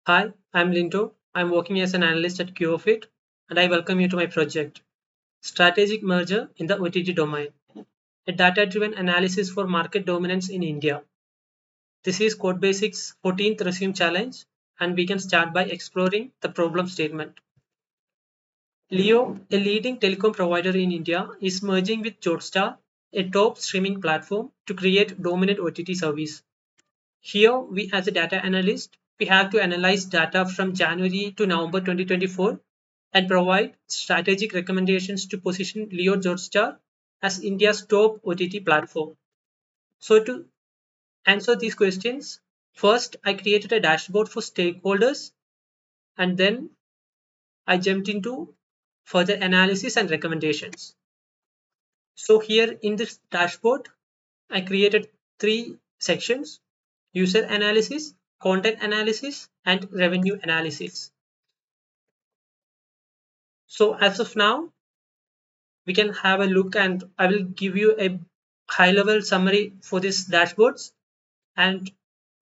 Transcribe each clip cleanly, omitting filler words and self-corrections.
Hi, I'm Linto. I'm working as an analyst at QFit, and I welcome you to my project, Strategic Merger in the OTT Domain, a data-driven analysis for market dominance in India. This is Codebasics' 14th Resume Challenge, and we can start by exploring the problem statement. Leo, a leading telecom provider in India, is merging with Jotstar, a top streaming platform, to create dominant OTT service. Here, we as a data analyst, we have to analyze data from January to November 2024 and provide strategic recommendations to position Leo Jotstar as India's top OTT platform. So to answer these questions, first I created a dashboard for stakeholders and then I jumped into further analysis and recommendations. So here in this dashboard, I created three sections: user analysis, content analysis, and revenue analysis. So as of now, we can have a look and I will give you a high level summary for these dashboards. And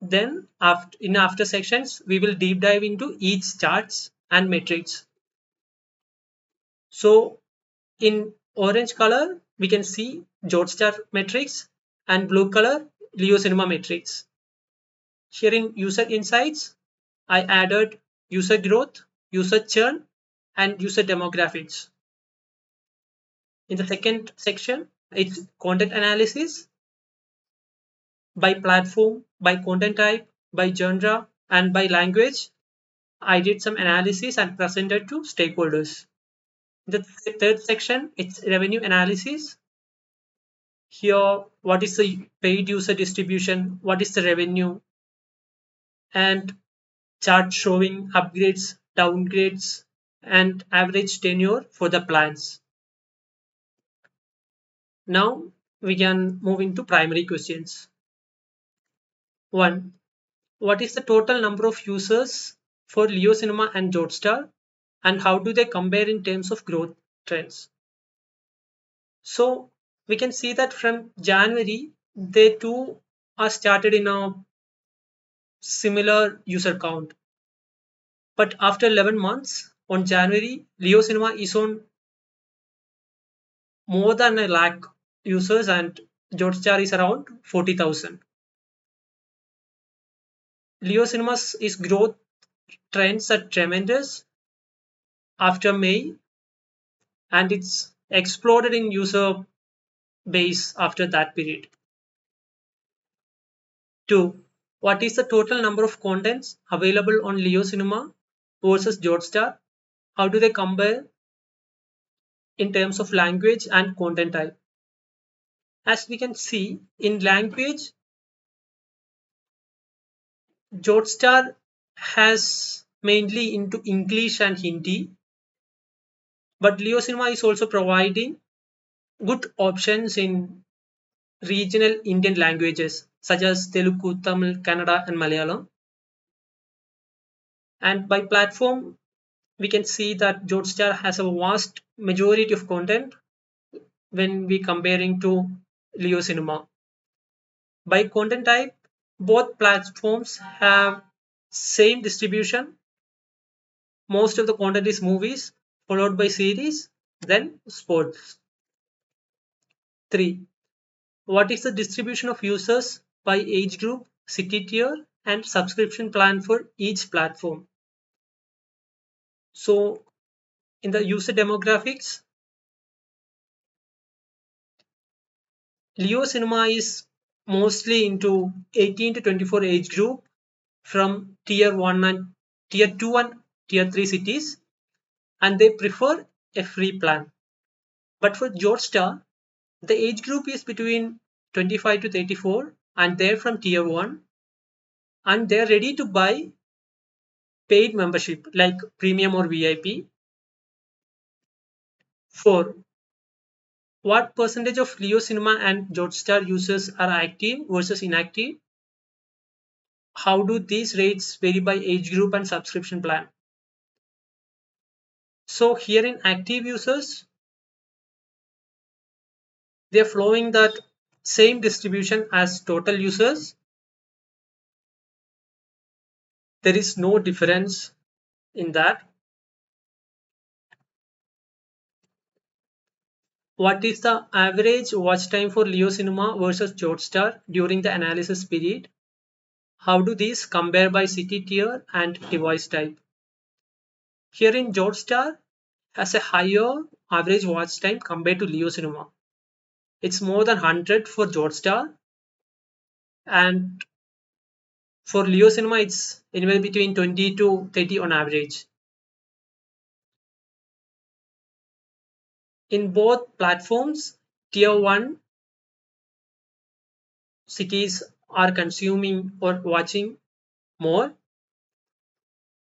then after sections, we will deep dive into each charts and metrics. So in orange color, we can see Jotstar metrics and blue color, Leo Cinema metrics. Here in user insights, I added user growth, user churn, and user demographics. In the second section, it's content analysis by platform, by content type, by genre, and by language. I did some analysis and presented to stakeholders. In the third section, it's revenue analysis. Here, what is the paid user distribution? What is the revenue? And chart showing upgrades, downgrades, and average tenure for the plans. Now we can move into primary questions. 1. What is the total number of users for Leo Cinema and Jotstar, and how do they compare in terms of growth trends? So we can see that from January, they too are started in a similar user count. But after 11 months, on January, Leo Cinema is on more than a lakh users and Jotstar is around 40,000. Leo Cinemas is growth trends are tremendous after May and it's exploded in user base after that period. 2. What is the total number of contents available on Leo Cinema versus Jotstar? How do they compare in terms of language and content type? As we can see, in language, Jotstar has mainly into English and Hindi, but Leo Cinema is also providing good options in regional Indian languages such as Telugu, Tamil, Kannada, and Malayalam. And by platform, we can see that Jotstar has a vast majority of content when we comparing to Leo Cinema. By content type, both platforms have same distribution. Most of the content is movies, followed by series, then sports. 3. What is the distribution of users by age group, city tier, and subscription plan for each platform? So, in the user demographics, Leo Cinema is mostly into 18 to 24 age group from tier 1 and tier 2 and tier 3 cities, and they prefer a free plan. But for Jotstar, the age group is between 25 to 34 and they're from tier 1 and they're ready to buy paid membership like premium or VIP. 4. What percentage of Leo Cinema and Jotstar users are active versus inactive? How do these rates vary by age group and subscription plan? So here in active users, they're following that same distribution as total users. There is no difference in that. What is the average watch time for Leo Cinema versus Jotstar during the analysis period? How do these compare by city tier and device type? Here in Jotstar has a higher average watch time compared to Leo Cinema. It's more than 100 for Jotstar, and for Leo Cinema it's anywhere between 20 to 30 on average. In both platforms, tier 1 cities are consuming or watching more,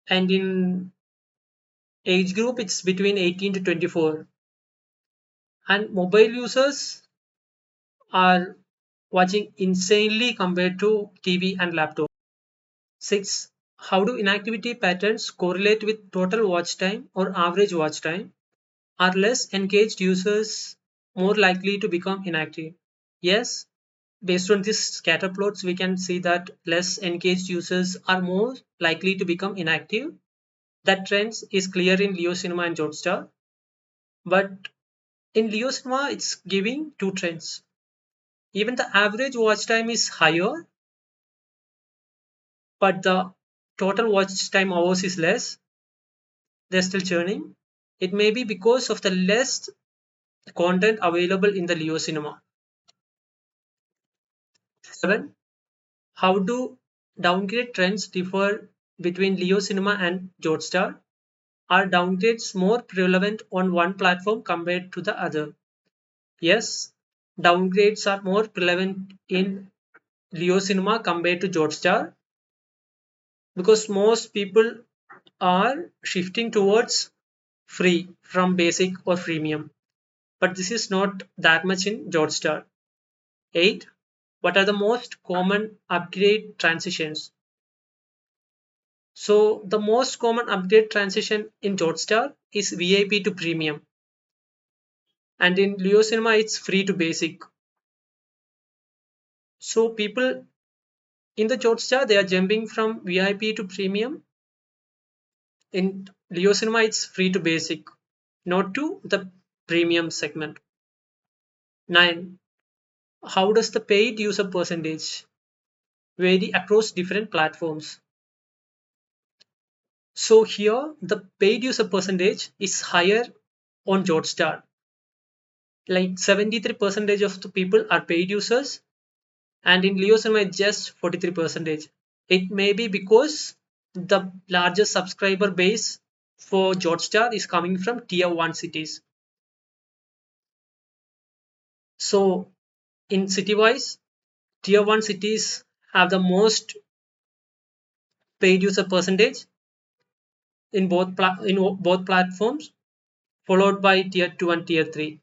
and in age group it's between 18 to 24, and mobile users are watching insanely compared to TV and laptop. 6. How do inactivity patterns correlate with total watch time or average watch time? Are less engaged users more likely to become inactive? Yes, based on these scatter plots, we can see that less engaged users are more likely to become inactive. That trend is clear in Leo Cinema and Jotstar. But in Leo Cinema, it's giving two trends. Even the average watch time is higher, but the total watch time hours is less. They're still churning. It may be because of the less content available in the Leo Cinema. 7. How do downgrade trends differ between Leo Cinema and Jotstar? Are downgrades more prevalent on one platform compared to the other? Yes, downgrades are more prevalent in Leo Cinema compared to Jotstar because most people are shifting towards free from basic or freemium. But this is not that much in Jotstar. 8. What are the most common upgrade transitions? So the most common upgrade transition in Jotstar is VIP to premium, and in Leo Cinema it's free to basic. So people in the Jotstar they are jumping from VIP to premium. In Leo Cinema it's free to basic, not to the premium segment. 9. How does the paid user percentage vary across different platforms? So here the paid user percentage is higher on Jotstar. Like 73% of the people are paid users, and in Leo Cinema it's just 43%. It may be because the largest subscriber base for Jotstar is coming from tier 1 cities. So in city wise, tier 1 cities have the most paid user percentage in both platforms, followed by tier 2 and tier 3.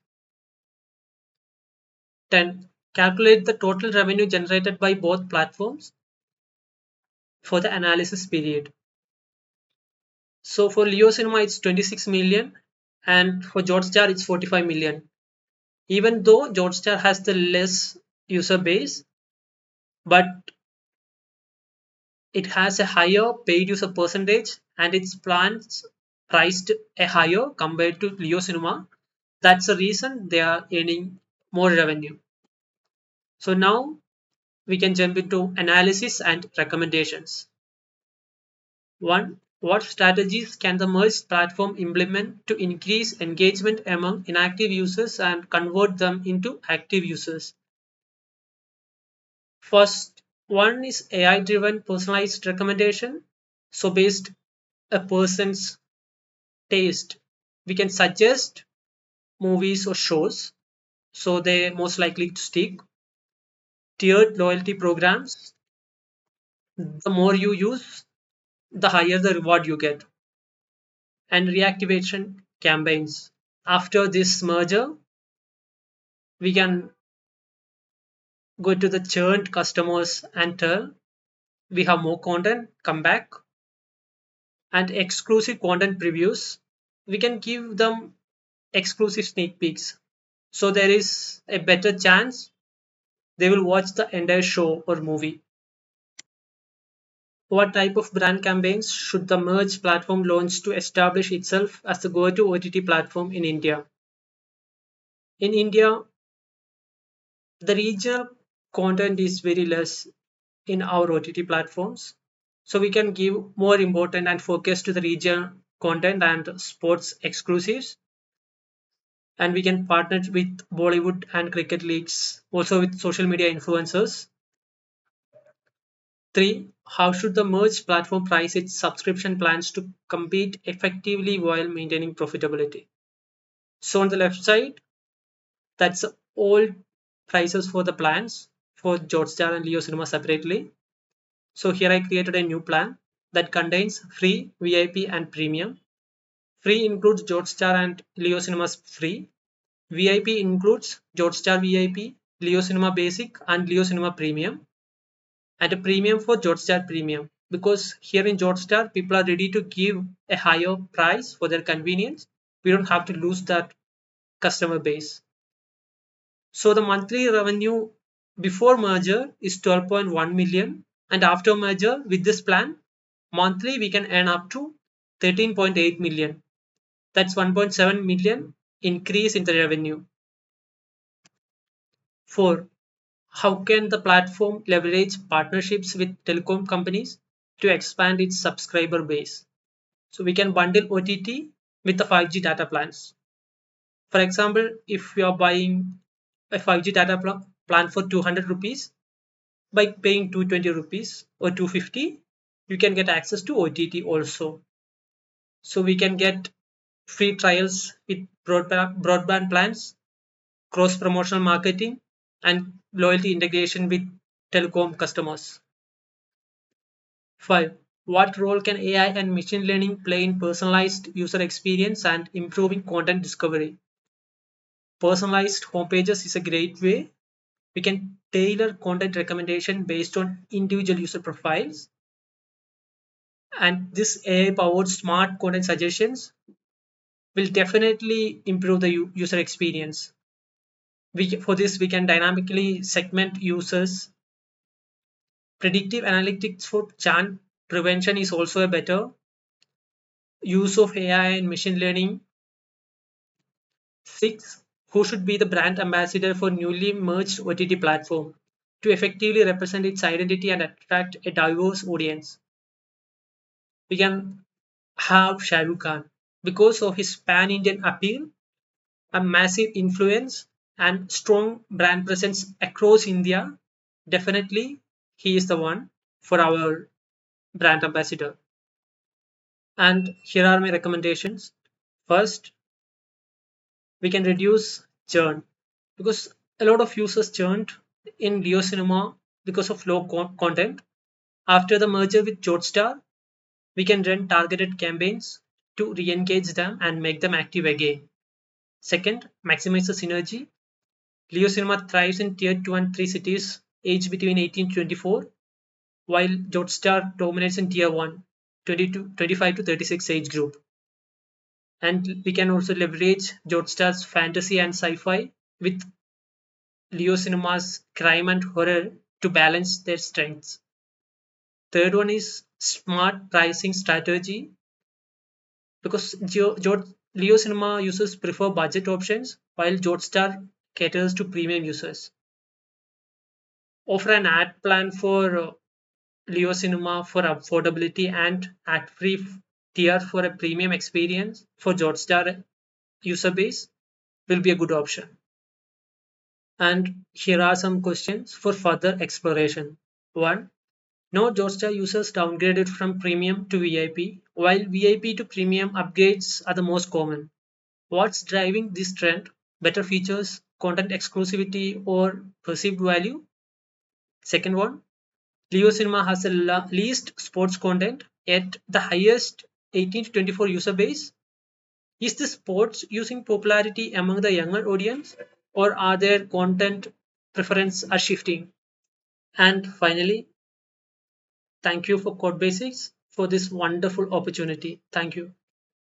10. Calculate the total revenue generated by both platforms for the analysis period. So for Leo Cinema it's 26 million, and for Jotstar it's 45 million. Even though Jotstar has the less user base, but it has a higher paid user percentage and its plans priced a higher compared to Leo Cinema. That's the reason they are earning more revenue. So now we can jump into analysis and recommendations. 1. What strategies can the merged platform implement to increase engagement among inactive users and convert them into active users? First one is AI driven personalized recommendation. So based a person's taste, we can suggest movies or shows so they're most likely to stick. Tiered loyalty programs. The more you use, the higher the reward you get. And reactivation campaigns. After this merger, we can go to the churned customers and tell we have more content, come back, and exclusive content previews. We can give them exclusive sneak peeks. So there is a better chance they will watch the entire show or movie. What type of brand campaigns should the merged platform launch to establish itself as the go-to OTT platform in India? In India, the regional content is very less in our OTT platforms. So we can give more important and focus to the regional content and sports exclusives. And we can partner with Bollywood and cricket leagues, also with social media influencers. Three, how should the merged platform price its subscription plans to compete effectively while maintaining profitability? So on the left side, that's all prices for the plans for Hotstar and Leo Cinema separately. So here I created a new plan that contains free, VIP, and premium. Free includes Hotstar and Leo Cinemas free. VIP includes Hotstar VIP, Leo Cinema Basic, and Leo Cinema Premium, and a premium for Hotstar Premium. Because here in Hotstar, people are ready to give a higher price for their convenience. We don't have to lose that customer base. So the monthly revenue before merger is 12.1 million, and after merger with this plan, monthly we can earn up to 13.8 million. That's 1.7 million increase in the revenue. 4. How can the platform leverage partnerships with telecom companies to expand its subscriber base? So we can bundle OTT with the 5G data plans. For example, if you are buying a 5G data plan for 200 rupees, by paying 220 rupees or 250, you can get access to OTT also. So we can get free trials with broadband plans, cross promotional marketing, and loyalty integration with telecom customers. 5. What role can AI and machine learning play in personalized user experience and improving content discovery? Personalized homepages is a great way. We can tailor content recommendation based on individual user profiles, and this AI powered smart content suggestions will definitely improve the user experience. For this, we can dynamically segment users. Predictive analytics for churn prevention is also a better use of AI and machine learning. 6. Who should be the brand ambassador for newly merged OTT platform to effectively represent its identity and attract a diverse audience? We can have Shah Rukh Khan because of his pan-Indian appeal, a massive influence, and strong brand presence across India. Definitely, he is the one for our brand ambassador. And here are my recommendations. First, we can reduce churn because a lot of users churned in Leo Cinema because of low content. After the merger with Hotstar, we can run targeted campaigns to re-engage them and make them active again. Second, maximize the synergy. Leo Cinema thrives in tier 2 and 3 cities aged between 18 to 24, while Hotstar dominates in tier 1, 25 to 36 age group. And we can also leverage Hotstar's fantasy and sci-fi with Leo Cinema's crime and horror to balance their strengths. Third one is smart pricing strategy because Leo Cinema users prefer budget options while Hotstar caters to premium users. Offer an ad plan for Leo Cinema for affordability and ad-free tier for a premium experience for Hotstar user base will be a good option. And here are some questions for further exploration. 1. No Hotstar users downgraded from premium to VIP, while VIP to premium upgrades are the most common. What's driving this trend? Better features, content exclusivity, or perceived value? Second one, Leo Cinema has the least sports content, yet the highest 18 to 24 user base. Is the sports using popularity among the younger audience, or are their content preferences are shifting? And finally, thank you for Codebasics for this wonderful opportunity. Thank you.